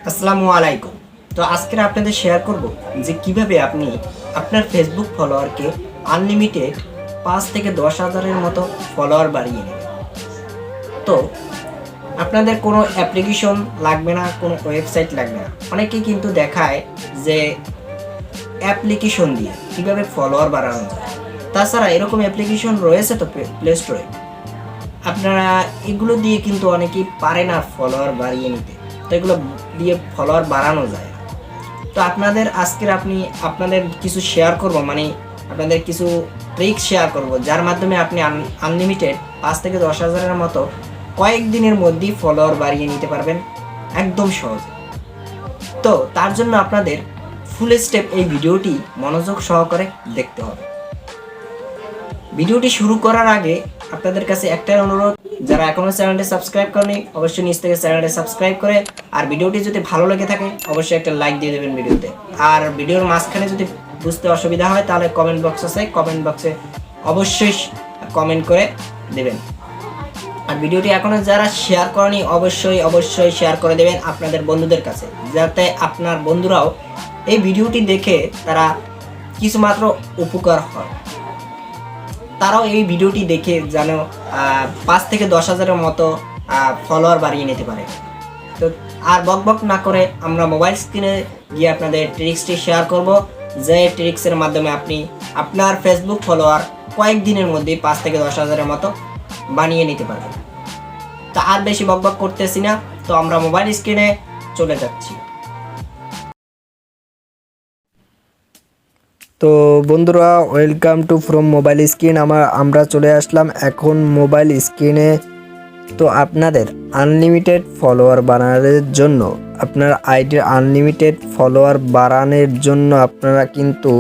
আসসালামু আলাইকুম। তো আজকে আপনাদের শেয়ার করব যে কিভাবে আপনি আপনার ফেসবুক ফলোয়ারকে আনলিমিটেড 5 থেকে 10,000-এর মতো ফলোয়ার বাড়িয়ে নেবেন। তো আপনাদের কোনো অ্যাপ্লিকেশন লাগবে না, কোনো ওয়েবসাইট লাগবে না। অনেকেই কিন্তু দেখায় যে অ্যাপ্লিকেশন দিয়ে কিভাবে ফলোয়ার বাড়ানো যায়। তাছাড়া এরকম অ্যাপ্লিকেশন রয়েছে তো প্লে স্টোরে। আপনারা এগুলো দিয়ে কিন্তু অনেকেই পারে না ফলোয়ার বাড়িয়ে নিতে, তো এগুলো দিয়ে ফলোয়ার বাড়ানো যায়। তো আপনাদের কিছু শেয়ার করব, মানে আপনাদের কিছু ট্রিক শেয়ার করব, যার মাধ্যমে আপনি আনলিমিটেড 5 থেকে 10,000-এর মতো কয়েকদিনের মধ্যেই ফলোয়ার বাড়িয়ে নিতে পারবেন একদম সহজে। তো তার জন্য আপনাদের ফুল স্টেপ এই ভিডিওটি মনোযোগ সহকারে দেখতে হবে। ভিডিওটি শুরু করার আগে আপনাদের কাছে একটাই অনুরোধ, যারা এখনো চ্যানেলটি সাবস্ক্রাইব করেনি অবশ্যই নিচ থেকে চ্যানেলটি সাবস্ক্রাইব করে, আর ভিডিওটি যদি ভালো লেগে থাকে অবশ্যই একটা লাইক দিয়ে দেবেন ভিডিওতে। আর ভিডিওর মাঝখানে যদি বুঝতে অসুবিধা হয় তাহলে কমেন্ট বক্স আছে, কমেন্ট বক্সে অবশ্যই কমেন্ট করে দেবেন। আর ভিডিওটি এখনো যারা শেয়ার করেনি অবশ্যই শেয়ার করে দেবেন আপনাদের বন্ধুদের কাছে, যাতে আপনার বন্ধুরাও এই ভিডিওটি দেখে তারা কিছুমাত্র উপকার হয়, তারাও এই ভিডিওটি দেখে যেন 5 থেকে 10,000-এর মতো ফলোয়ার বাড়িয়ে নিতে পারে। তো আর বকবক না করে আমরা মোবাইল স্ক্রিনে গিয়ে আপনাদের ট্রিক্সটি শেয়ার করব, যে ট্রিক্সের মাধ্যমে আপনি আপনার ফেসবুক ফলোয়ার কয়েকদিনের মধ্যেই 5 থেকে 10,000-এর মতো বানিয়ে নিতে পারবেন। তো আর বেশি বকবক করতেছি না, তো আমরা মোবাইল স্ক্রিনে চলে যাচ্ছি। তো বন্ধুরা, welcome to from mobile screen. আমরা চলে আসলাম এখন মোবাইল স্ক্রিনে। তো আপনাদের আনলিমিটেড ফলোয়ার বাড়ানোর জন্য, আপনার আইডির আনলিমিটেড ফলোয়ার বাড়ানোর জন্য আপনারা কিন্তু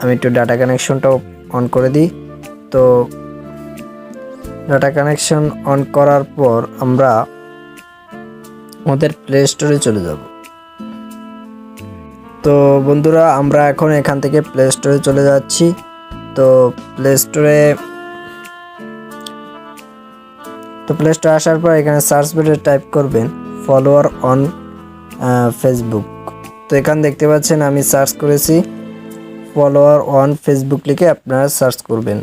আমি একটু ডাটা কানেকশনটাও অন করে দিই। তো ডাটা কানেকশন অন করার পর আমরা আমাদের প্লে স্টোরে চলে যাব। তো বন্ধুরা, আমরা এখন এখান থেকে প্লে স্টোরে চলে যাচ্ছি। তো প্লে স্টোরে আসার পর এখানে সার্চ বারে টাইপ করবেন ফলোয়ার অন ফেসবুক। তো এখানে দেখতে পাচ্ছেন আমি সার্চ করেছি ফলোয়ার অন ফেসবুক লিখে আপনারা সার্চ করবেন।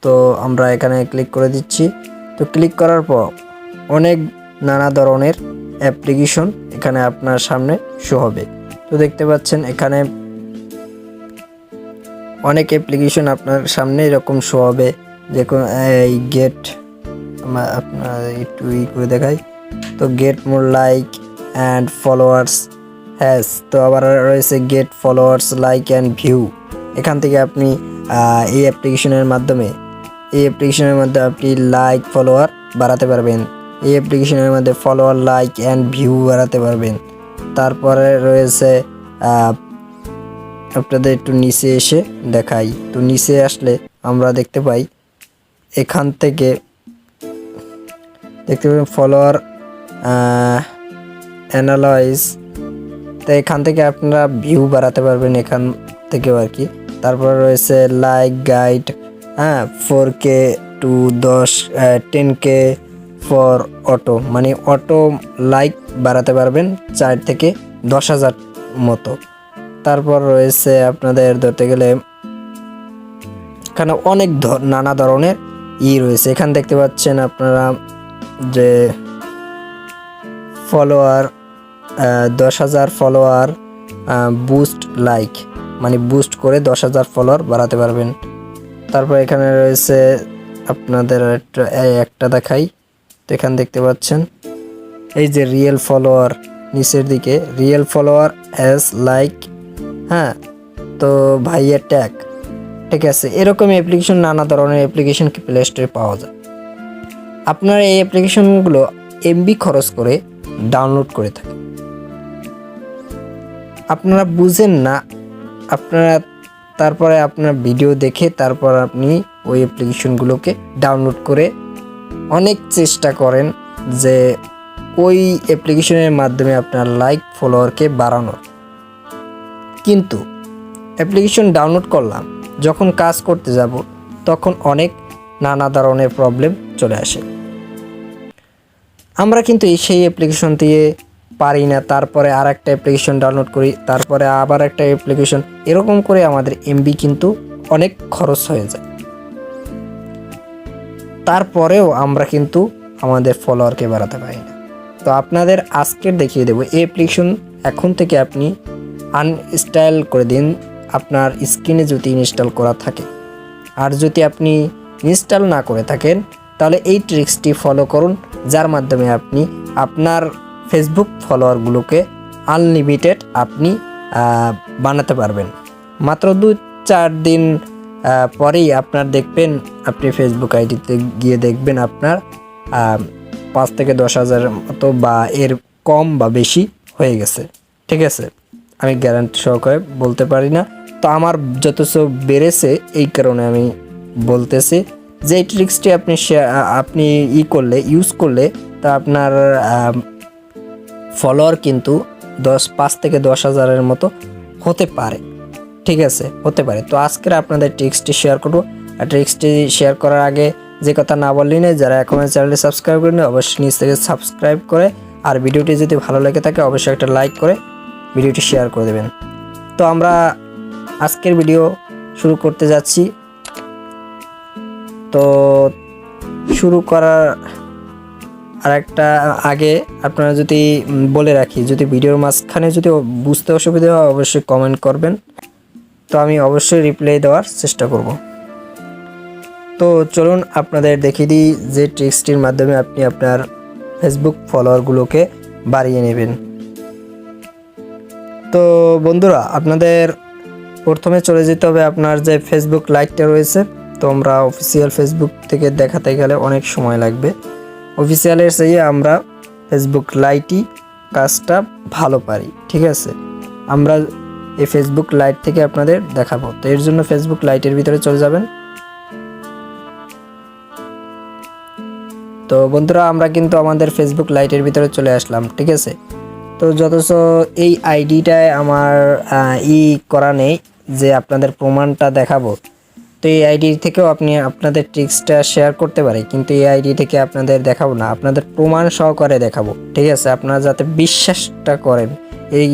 তো আমরা এখানে ক্লিক করে দিচ্ছি। তো ক্লিক করার পর অনেক নানা ধরনের অ্যাপ্লিকেশন এখানে আপনার সামনে শো হবে। তো দেখতে পাচ্ছেন এখানে অনেক অ্যাপ্লিকেশন আপনার সামনে এরকম শো হবে, যে এই গেট, আপনার একটু করে দেখাই। তো get more like and followers has. তো আবার রয়েছে get followers like and view. এখান থেকে আপনি এই অ্যাপ্লিকেশনের মাধ্যমে আপনি লাইক ফলোয়ার বাড়াতে পারবেন। এই অ্যাপ্লিকেশনের মধ্যে ফলোয়ার লাইক অ্যান্ড ভিউ বাড়াতে পারবেন। তারপরে রয়েছে আপনাদের একটু নিচে এসে দেখাই। তো নিচে আসলে আমরা দেখতে পাই এখান থেকে দেখতে পাবেন ফলোয়ার অ্যানালাইজ। তো এখান থেকে আপনারা ভিউ বাড়াতে পারবেন এখান থেকেও আর কি। তারপর রয়েছে like guide, 4K to 10K for auto, মানে অটো লাইক বাড়াতে পারবেন 4 থেকে 10,000 মতো। তারপর রয়েছে আপনাদের ধরতে গেলে এখানে অনেক নানা ধরনের রয়েছে। এখানে দেখতে পাচ্ছেন আপনারা যে ফলোয়ার 10,000 ফলোয়ার বুস্ট লাইক, মানে বুস্ট করে 10,000 ফলোয়ার বাড়াতে পারবেন। তারপর এখানে রয়েছে আপনাদের একটা দেখাই। তো এখানে দেখতে পাচ্ছেন এই যে রিয়েল ফলোয়ার, নিচের দিকে রিয়েল ফলোয়ার অ্যাজ লাইক, তো ভাইয়ের ট্যাগ, ঠিক আছে। এরকম অ্যাপ্লিকেশন, নানা ধরনের অ্যাপ্লিকেশন কি প্লে স্টোরে পাওয়া যায়। আপনারা এই অ্যাপ্লিকেশনগুলো এমবি খরচ করে ডাউনলোড করে থাকেন, আপনারা বুঝেন না। তারপরে আপনার ভিডিও দেখে তারপর আপনি ওই অ্যাপ্লিকেশনগুলোকে ডাউনলোড করে অনেক চেষ্টা করেন যে ওই অ্যাপ্লিকেশনের মাধ্যমে আপনার লাইক ফলোয়ারকে বাড়ানোর, কিন্তু অ্যাপ্লিকেশন ডাউনলোড করলাম, যখন কাজ করতে যাব তখন অনেক নানা ধরনের প্রবলেম চলে আসে। আমরা কিন্তু সেই অ্যাপ্লিকেশন দিয়ে পারি না, তারপরে আর একটা অ্যাপ্লিকেশন ডাউনলোড করি, তারপরে আবার একটা অ্যাপ্লিকেশন, এরকম করে আমাদের এমবি কিন্তু অনেক খরচ হয়ে যায়। তারপরেও আমরা কিন্তু আমাদের ফলোয়ারকে বাড়াতে পারি না। তো আপনাদের আজকের দেখিয়ে দেবো এই অ্যাপ্লিকেশন এখন থেকে আপনি আনইনস্টল করে দিন আপনার স্ক্রিনে যদি ইনস্টল করা থাকে। আর যদি আপনি ইনস্টল না করে থাকেন তাহলে এই ট্রিক্সটি ফলো করুন, যার মাধ্যমে আপনি আপনার ফেসবুক ফলোয়ারগুলোকে আনলিমিটেড আপনি বানাতে পারবেন। মাত্র 2-4 দিন পরেই আপনার দেখবেন, আপনি ফেসবুক আইডিতে গিয়ে দেখবেন আপনার 5 থেকে 10,000 মতো বা এর কম বা বেশি হয়ে গেছে। ঠিক আছে, আমি গ্যারান্টি সহকারে বলতে পারি না, তো আমার যথেষ্ট বেড়েছে এই কারণে আমি বলতেছি যে এই ট্রিক্সটি আপনি ইউজ করলে তা আপনার ফলোয়ার কিন্তু 5 থেকে 10,000-এর মতো হতে পারে। ঠিক আছে, হতে পারে। তো আজকের আপনাদের ট্রিক্সটি শেয়ার করবো। আর ট্রিক্সটি শেয়ার করার আগে যে কথা না বললেই নেই, যারা এখনও চ্যানেলটি সাবস্ক্রাইব করেন অবশ্যই নিচ থেকে সাবস্ক্রাইব করে, আর ভিডিওটি যদি ভালো লেগে থাকে অবশ্যই একটা লাইক করে ভিডিওটি শেয়ার করে দেবেন। তো আমরা আজকের ভিডিও শুরু করতে যাচ্ছি। তো শুরু করার আরেকটা আগে আপনারা যদি বলে রাখি, যদি ভিডিওর মাঝখানে যদি বুঝতে অসুবিধা হয় অবশ্যই কমেন্ট করবেন, তো আমি অবশ্যই রিপ্লাই দেওয়ার চেষ্টা করব। তো চলুন আপনাদের দেখিয়ে দিই যে ট্রিক্সটির মাধ্যমে আপনি আপনার ফেসবুক ফলোয়ারগুলোকে বাড়িয়ে নেবেন। তো বন্ধুরা, আপনাদের প্রথমে চলে যেতে হবে আপনার যে ফেসবুক লাইকটা রয়েছে। তো আমরা অফিসিয়াল ফেসবুক থেকে দেখাতে গেলে অনেক সময় লাগবে, অফিসিয়ালের চেয়ে আমরা ফেসবুক লাইটই কাজটা ভালো পারি। ঠিক আছে, আমরা এই ফেসবুক লাইট থেকে আপনাদের দেখাবো। তো এর জন্য ফেসবুক লাইটের ভিতরে চলে যাবেন। তো বন্ধুরা, আমরা কিন্তু আমাদের ফেসবুক লাইটের ভিতরে চলে আসলাম। ঠিক আছে, তো যথেষ্ট এই আইডিটায় আমার করা নেই যে আপনাদের প্রমাণটা দেখাবো। তো এই আইডি থেকেও আপনি আপনাদের ট্রিক্সটা শেয়ার করতে পারি, কিন্তু এই আইডি থেকে আপনাদের দেখাবো না, আপনাদের প্রমাণ সহকারে দেখাবো। ঠিক আছে, আপনারা যাতে বিশ্বাসটা করেন এই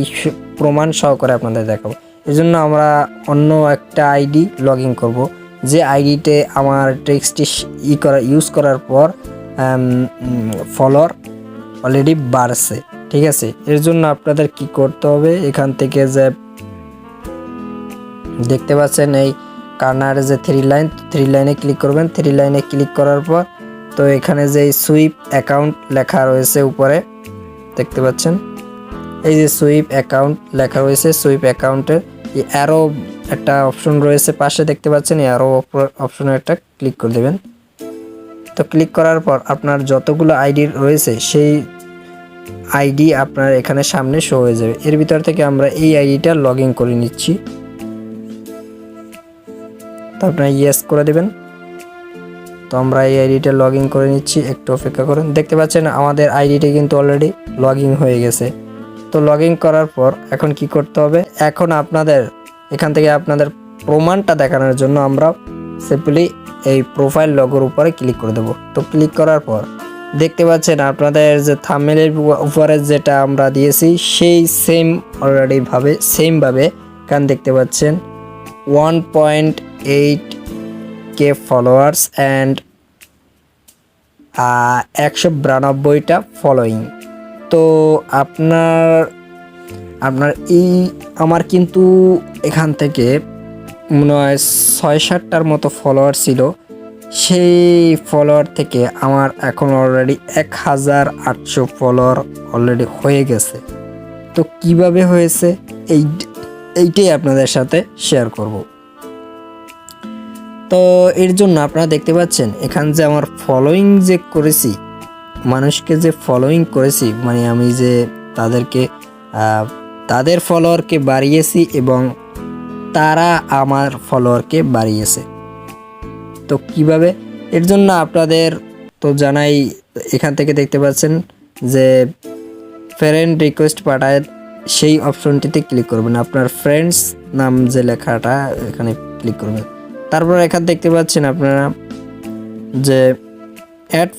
প্রমাণ সহকারে আপনাদের দেখাবো। এই জন্য আমরা অন্য একটা আইডি লগ ইন করবো, যে আইডিতে আমার ট্রিক্সটি ইউজ করার পর ফলোয়ার অলরেডি বাড়ছে। ঠিক আছে, এর জন্য আপনাদের কি করতে হবে, এখান থেকে যে দেখতে পাচ্ছেন এই কর্নারে যে থ্রি লাইনে ক্লিক করবেন। থ্রি লাইনে ক্লিক করার পর তো এখানে যে সুইপ অ্যাকাউন্ট লেখা রয়েছে উপরে দেখতে পাচ্ছেন, এই যে সুইপ অ্যাকাউন্ট লেখা রয়েছে, সুইপ অ্যাকাউন্টের এই অ্যারো একটা অপশন রয়েছে পাশে দেখতে পাচ্ছেন, এই অ্যারো অপশনে একটা ক্লিক করে দেবেন। তো ক্লিক করার পর আপনার যতগুলো আইডি রয়েছে সেই আইডি আপনার এখানে সামনে শো হয়ে যাবে। এর ভিতর থেকে আমরা এই আইডিটা লগ ইন করে নিচ্ছি। তো আপনারা ইয়েস করে দেবেন। তো আমরা এই আইডিটা লগ ইন করে নিচ্ছি, একটু অপেক্ষা করুন। দেখতে পাচ্ছেন আমাদের আইডিটা কিন্তু অলরেডি লগ ইন হয়ে গেছে। তো লগ ইন করার পর এখন কি করতে হবে, এখন আপনাদের এখান থেকে আপনাদের প্রমাণটা দেখানোর জন্য আমরা সিম্পলি এই প্রোফাইল লগোর উপরে ক্লিক করে দেব। তো ক্লিক করার পর দেখতে পাচ্ছেন আপনাদের যে থাম্বনেলের উপরে যেটা আমরা দিয়েছি সেই সেমভাবে এখানে দেখতে পাচ্ছেন 1.8K ফলোয়ার্স অ্যান্ড 192টা ফলোয়িং। তো আপনার আমার কিন্তু এখান থেকে মনে হয় 6-7টার মতো ফলোয়ার ছিল, সেই ফলোয়ার থেকে আমার এখন অলরেডি 1800 ফলোয়ার অলরেডি হয়ে গেছে। তো কিভাবে হয়েছে এইটাই আপনাদের সাথে শেয়ার করব। তো এর জন্য আপনারা দেখতে পাচ্ছেন এখান যে আমার ফলোয়িং যে করেছি, মানুষকে যে ফলোয়িং করেছি, মানে আমি যে তাদের ফলোয়ারকে বাড়িয়েছি এবং তারা আমার ফলোয়ারকে বাড়িয়েছে। তো কিভাবে, এর জন্য আপনাদের তো জানাই, এখান থেকে দেখতে পাচ্ছেন যে ফ্রেন্ড রিকোয়েস্ট পাঠায়, সেই অপশনটিতে ক্লিক করবেন। আপনার ফ্রেন্ডস নাম যে লেখাটা এখানে ক্লিক করবেন। তারপর এখানে দেখতে পাচ্ছেন আপনারা যে অ্যাড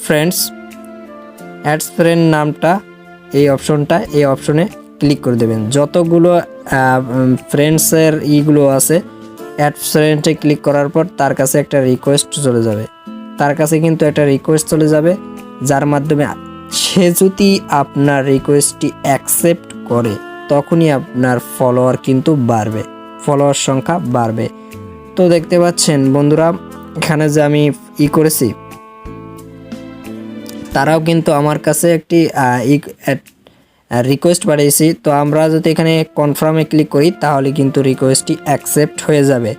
ফ্রেন্ড নামটা এই অপশনে ক্লিক করে দেবেন। যতগুলো ফ্রেন্ডসের ইগুলো আছে, অ্যাড ফ্রেন্ডে ক্লিক করার পর তার কাছে একটা রিকোয়েস্ট চলে যাবে, যার মাধ্যমে সে যদি আপনার রিকোয়েস্টটি অ্যাকসেপ্ট করে তখনই আপনার ফলোয়ার কিন্তু বাড়বে, ফলোয়ার সংখ্যা বাড়বে। তো দেখতে পাচ্ছেন বন্ধুরা, এখানে যে আমি করেছি, তারাও কিন্তু আমার কাছে একটি রিকোয়েস্ট পাঠিয়েছি। তো আমরা যদি এখানে কনফার্মে ক্লিক করি তাহলে কিন্তু রিকোয়েস্টটি অ্যাকসেপ্ট হয়ে যাবে,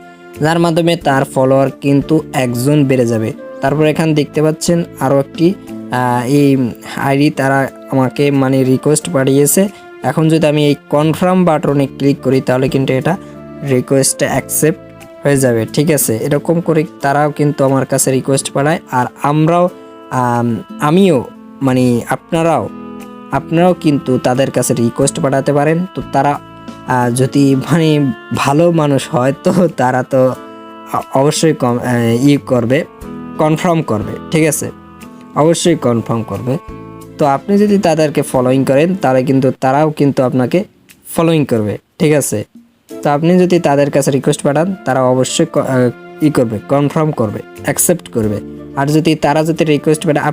যার মাধ্যমে তার ফলোয়ার কিন্তু একজন বেড়ে যাবে। তারপর এখানে দেখতে পাচ্ছেন আরও একটি এই আইডি তারা আমাকে মানে রিকোয়েস্ট পাঠিয়েছে। এখন যদি আমি এই কনফার্ম বাটনে ক্লিক করি তাহলে কিন্তু এটা রিকোয়েস্টটা অ্যাকসেপ্ট হয়ে যাবে। ঠিক আছে, এরকম করে তারাও কিন্তু আমার কাছে রিকোয়েস্ট পাঠায়, আর আমিও মানে আপনারাও কিন্তু তাদের কাছে রিকোয়েস্ট পাঠাতে পারেন। তো তারা যদি মানে ভালো মানুষ হয় তো তারা তো অবশ্যই কনফার্ম করবে। ঠিক আছে, অবশ্যই কনফার্ম করবে। তো আপনি যদি তাদেরকে ফলোইং করেন তাহলে কিন্তু তারাও কিন্তু আপনাকে ফলোইং করবে। ঠিক আছে, তো আপনি যদি তাদের কাছে রিকোয়েস্ট পাঠান তারা অবশ্যই করবে, কনফার্ম করবে, অ্যাকসেপ্ট করবে। আর যদি তারা রিকোয়েস্ট পাঠায়,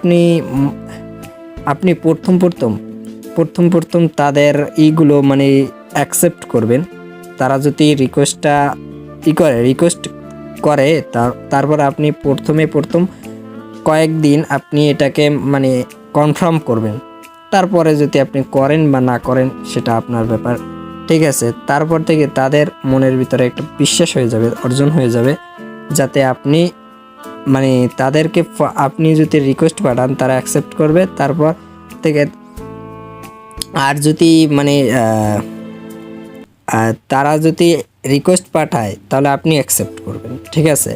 আপনি প্রথম তাদের ইগুলো মানে অ্যাকসেপ্ট করবেন। তারা যদি রিকোয়েস্টটা রিকোয়েস্ট করে তারপর আপনি প্রথম কয়েকদিন আপনি এটাকে মানে কনফার্ম করবেন। তারপরে যদি আপনি করেন বা না করেন সেটা আপনার ব্যাপার। ঠিক আছে, তারপর থেকে তাদের মনের ভিতরে একটা বিশ্বাস অর্জন হয়ে যাবে, যাতে আপনি মানে তাদেরকে আপনি যদি রিকোয়েস্ট পাঠান তারা অ্যাকসেপ্ট করবে। তারপর থেকে আর যদি মানে তারা যদি রিকোয়েস্ট পাঠায় তাহলে আপনি অ্যাকসেপ্ট করবেন। ঠিক আছে,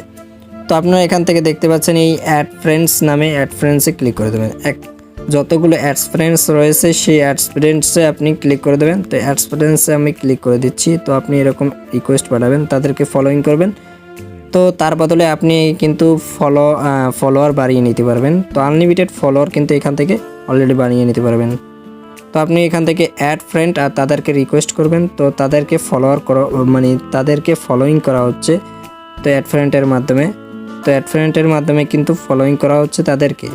তো আপনারা এখান থেকে দেখতে পাচ্ছেন এই অ্যাড ফ্রেন্ডস নামে অ্যাড ফ্রেন্ডসে ক্লিক করে দেবেন। যতগুলো অ্যাডস ফ্রেন্ডস রয়েছে সেই অ্যাডস ফ্রেন্ডসে আপনি ক্লিক করে দেবেন। তো অ্যাডস ফ্রেন্ডসে আমি ক্লিক করে দিচ্ছি। তো আপনি এরকম রিকোয়েস্ট পাঠাবেন, তাদেরকে ফলোইং করবেন। তো তার বদলে আপনি কিন্তু ফলোয়ার বাড়িয়ে নিতে পারবেন। তো আনলিমিটেড ফলোয়ার কিন্তু এখান থেকে অলরেডি বানিয়ে নিতে পারবেন। তো আপনি এখান থেকে অ্যাড ফ্রেন্ড আর তাদেরকে রিকোয়েস্ট করবেন। তো তাদেরকে তাদেরকে ফলোইং করা হচ্ছে। তো অ্যাড ফ্রেন্ডের মাধ্যমে কিন্তু ফলোইং করা হচ্ছে তাদেরকে।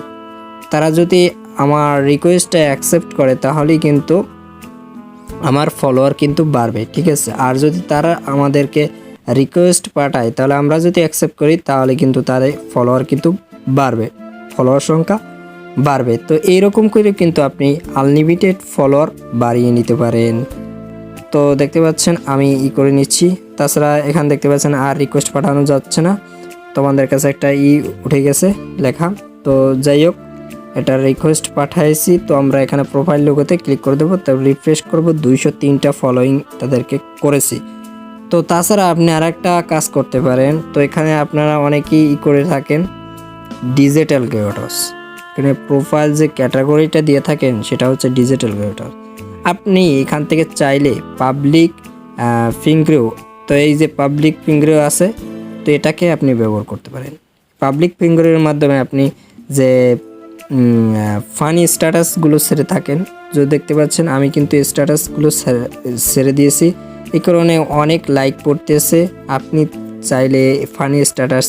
তারা যদি আমার রিকোয়েস্টটা অ্যাকসেপ্ট করে তাহলেই কিন্তু আমার ফলোয়ার কিন্তু বাড়বে। ঠিক আছে, আর যদি তারা আমাদেরকে রিকোয়েস্ট পাঠায় তাহলে আমরা যদি অ্যাকসেপ্ট করি তাহলে কিন্তু তাদের ফলোয়ার কিন্তু বাড়বে, ফলোয়ার সংখ্যা বাড়বে। তো এইরকম করে কিন্তু আপনি আনলিমিটেড ফলোয়ার বাড়িয়ে নিতে পারেন। তো দেখতে পাচ্ছেন আমি করে নিচ্ছি। তাছাড়া এখানে দেখতে পাচ্ছেন আর রিকোয়েস্ট পাঠানো যাচ্ছে না, তোমাদের কাছে একটা উঠে গেছে লেখা। তো যাই হোক, এটা রিকোয়েস্ট পাঠাইছি। তো আমরা এখানে প্রোফাইল লোগোতে ক্লিক করে দেবো, তারপর রিফ্রেশ করব। 203টা ফলোইং তাদেরকে করেছি। তো তাছাড়া আপনি আর একটা কাজ করতে পারেন। তো এখানে আপনারা অনেকেই করে থাকেন ডিজিটাল ক্রিয়েটরস। এখানে প্রোফাইল যে ক্যাটাগরিটা দিয়ে থাকেন সেটা হচ্ছে ডিজিটাল ক্রিয়েটর। আপনি এখান থেকে চাইলে পাবলিক ফিঙ্গারও, তো এই যে পাবলিক ফিঙ্গারও আছে, তো এটাকে আপনি ব্যবহার করতে পারেন। পাবলিক ফিঙ্গারের মাধ্যমে আপনি যে ফানি স্ট্যাটাসগুলো ছেড়ে থাকেন, যে দেখতে পাচ্ছেন আমি কিন্তু স্ট্যাটাসগুলো ছেড়ে দিয়েছি, এই কারণে অনেক লাইক পড়তেছে। আপনি চাইলে ফানি স্ট্যাটাস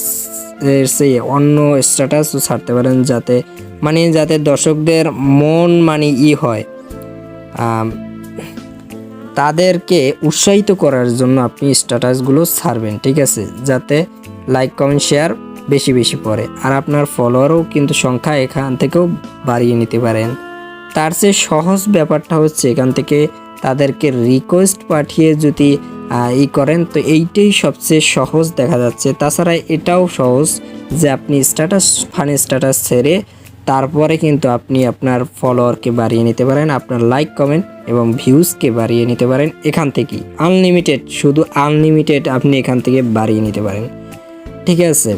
অন্য স্ট্যাটাসও ছাড়তে পারেন, যাতে দর্শকদের মন হয়, তাদেরকে উৎসাহিত করার জন্য আপনি স্ট্যাটাসগুলো ছাড়বেন। ঠিক আছে, যাতে লাইক কমেন্ট শেয়ার বেশি পড়ে, আর আপনার ফলোয়ারও কিন্তু সংখ্যা এখান থেকেও বাড়িয়ে নিতে পারেন। তার চেয়ে সহজ ব্যাপারটা হচ্ছে এখান থেকে তাদেরকে রিকোয়েস্ট পাঠিয়ে যদি করেন, তো এইটাই সবচেয়ে সহজ দেখা যাচ্ছে। তাছাড়া এটাও সহজ যে আপনি ফানি স্ট্যাটাস ছেড়ে তারপরে কিন্তু আপনি আপনার ফলোয়ারকে বাড়িয়ে নিতে পারেন, আপনার লাইক কমেন্ট এবং ভিউজকে বাড়িয়ে নিতে পারেন। এখান থেকেই শুধু আনলিমিটেড আপনি এখান থেকে বাড়িয়ে নিতে পারেন। ঠিক আছে,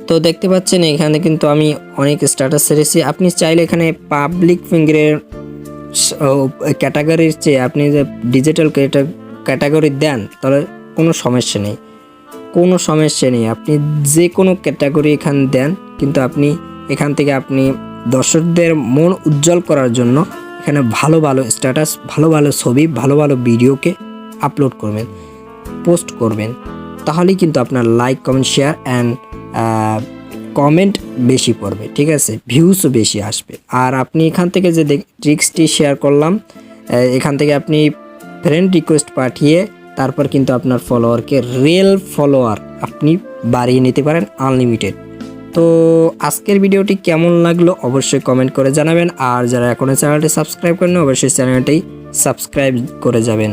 তো দেখতে পাচ্ছেন এখানে কিন্তু আমি অনেক স্ট্যাটাস ছেড়েছি। আপনি চাইলে এখানে পাবলিক ফিঙ্গারের ক্যাটাগরির চেয়ে আপনি যে ডিজিটাল ক্যাটাগরি দেন তাহলে কোনো সমস্যা নেই। আপনি যে কোনো ক্যাটাগরি এখানে দেন, কিন্তু আপনি এখান থেকে আপনি দর্শকদের মন উজ্জ্বল করার জন্য এখানে ভালো ভালো স্ট্যাটাস, ভালো ভালো ছবি, ভালো ভালো ভিডিওকে আপলোড করবেন, পোস্ট করবেন। তাহলেই কিন্তু আপনার like, comment, share and comment বেশি পড়বে, ঠিক আছে, ভিউসও বেশি আসবে। আর আপনি এখান থেকে যে ট্রিক্সটি শেয়ার করলাম, এখান থেকে আপনি ফ্রেন্ড রিকোয়েস্ট পাঠিয়ে তারপর কিন্তু আপনার ফলোয়ারকে রিয়েল ফলোয়ার আপনি বাড়িয়ে নিতে পারেন আনলিমিটেড। তো আজকের ভিডিওটি কেমন লাগলো অবশ্যই কমেন্ট করে জানাবেন। আর যারা এখনও চ্যানেলটি সাবস্ক্রাইব করেন অবশ্যই চ্যানেলটি সাবস্ক্রাইব করে যাবেন।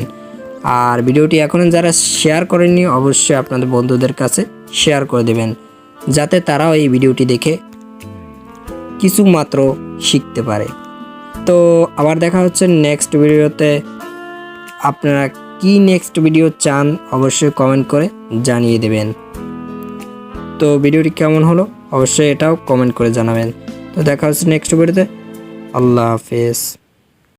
আর ভিডিওটি এখনও যারা শেয়ার করেননি অবশ্যই আপনাদের বন্ধুদের কাছে শেয়ার করে দেবেন, যাতে তারাও এই ভিডিওটি দেখে কিছু মাত্র শিখতে পারে। তো আবার দেখা হচ্ছে নেক্সট ভিডিওতে। আপনারা কি নেক্সট ভিডিও চান অবশ্যই কমেন্ট করে জানিয়ে দেবেন। তো ভিডিওটি কেমন হলো অবশ্যই এটাও কমেন্ট করে জানাবেন। তো দেখা হচ্ছে নেক্সট ভিডিওতে। আল্লাহ হাফেজ।